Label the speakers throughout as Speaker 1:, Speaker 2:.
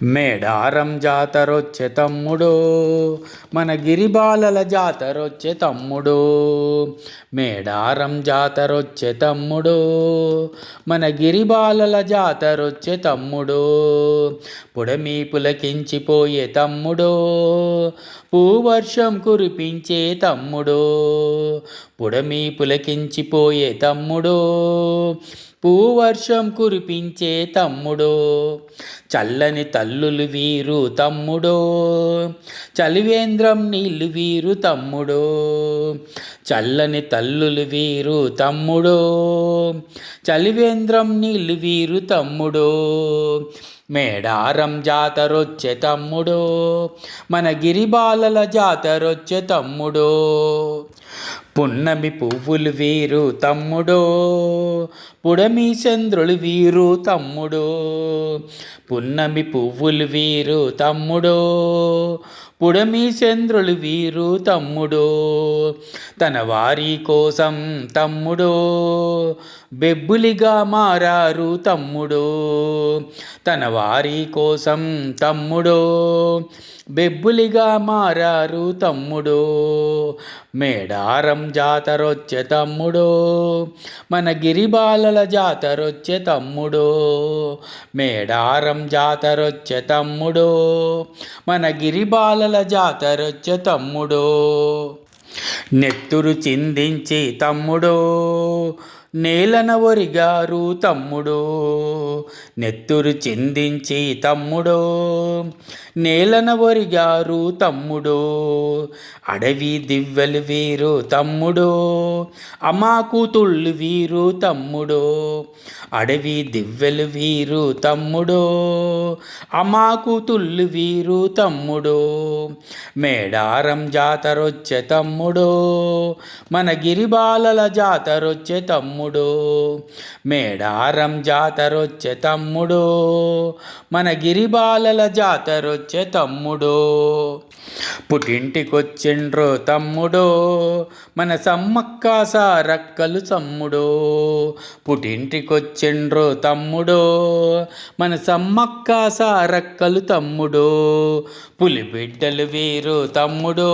Speaker 1: మేడారం జాతరొచ్చే తమ్ముడు, మన గిరిబాలల జాతరొచ్చే తమ్ముడు. మేడారం జాతరొచ్చే తమ్ముడు, మన గిరిబాలల జాతరొచ్చే తమ్ముడు. పుడమి పులకించిపోయే తమ్ముడు, పూవర్షం కురిపించే తమ్ముడు. పుడమి పులకించిపోయే తమ్ముడు, పూవర్షం కురిపించే తమ్ముడు. చల్లని తల్లులు వీరు తమ్ముడు, చలివేంద్రం నీళ్ళు వీరు తమ్ముడు. చల్లని తల్లులు వీరు తమ్ముడు, చలివేంద్రం నీళ్ళు వీరు తమ్ముడు. మేడారం జాతరొచ్చే తమ్ముడు, మన గిరిబాలల జాతరొచ్చే తమ్ముడు. పున్నమి పువ్వులు వీరు తమ్ముడు, పుడమి చంద్రులు వీరు తమ్ముడు. పున్నమి పువ్వులు వీరు తమ్ముడు, పుడమి చంద్రులు వీరు తమ్ముడు. తన వారి కోసం తమ్ముడు, బెబ్బులిగా మారారు తమ్ముడు. తన వారి కోసం తమ్ముడు, బెబ్బులిగా మారారు తమ్ముడు. మేడారం జాతరొచ్చే తమ్ముడు, మన గిరిబాలల జాతరొచ్చే తమ్ముడు. మేడారం జాతరొచ్చే తమ్ముడు, మన గిరిబాలల జాతరొచ్చే తమ్ముడు. నెత్తురు చిందించి తమ్ముడు, నేలన ఒరిగారు తమ్ముడు. నెత్తురు చిందించి తమ్ముడు, నేలన ఒరిగారు తమ్ముడు. అడవి దివ్వెలు వీరు తమ్ముడు, అమాకుతుళ్ళు వీరు తమ్ముడు. అడవి దివ్వెలు వీరు తమ్ముడు, అమాకుతుళ్ళు వీరు తమ్ముడు. మేడారం జాతరొచ్చే తమ్ముడు, మన గిరిబాలల జాతరొచ్చే తమ్ముడు. మేడారం జాతరొచ్చే తమ్ముడు, మన గిరిబాలల జాతరొచ్చే తమ్ముడు. పుట్టింటికొచ్చిండ్రో తమ్ముడు, మన సమ్మక్క సారక్కలు తమ్ముడు. పుట్టింటికొచ్చిండ్రో తమ్ముడు, మన సమ్మక్క సారక్కలు తమ్ముడు. పులిబిడ్డలు వీరు తమ్ముడు,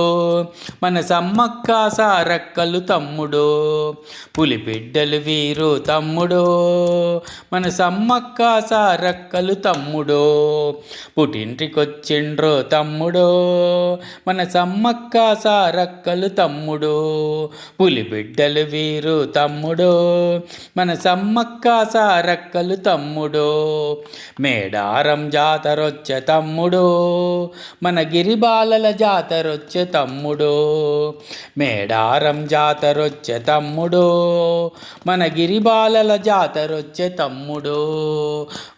Speaker 1: మన సమ్మక్క సారక్కలు తమ్ముడు. పులిబిడ్డలు వీరు తమ్ముడు, మన సమ్మక్క సారక్కలు తమ్ముడు. పుట్టింటికొచ్చిండ్రో తమ్ముడు, మన సమ్మక్క సారక్కలు తమ్ముడు. పులిబిడ్డలు వీరు తమ్ముడు, మన సమ్మక్క సారక్కలు తమ్ముడు. మేడారం జాతరొచ్చే తమ్ముడు, మన గిరిబాలల జాతరొచ్చే తమ్ముడు. మేడారం జాతరొచ్చే తమ్ముడు, మన గిరిబాలల జాతరొచ్చే తమ్ముడు.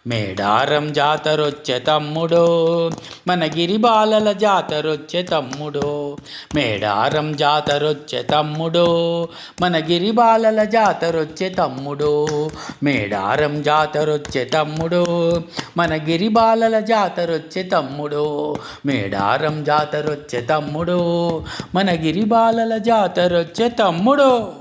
Speaker 1: మేడారం జాతరొచ్చే తమ్ముడు, మన గిరిబాలల జాతరొచ్చే తమ్ముడు. మేడారం జాతరొచ్చే తమ్ముడు, మన గిరిబాలల జాతరొచ్చే తమ్ముడు. మేడారం జాతరొచ్చే తమ్ముడు, మన గిరిబాలల జాతరొచ్చే తమ్ముడు. మేడారం జాతరొచ్చే తమ్ముడు, మన గిరిబాలల జాతరొచ్చే తమ్ముడు.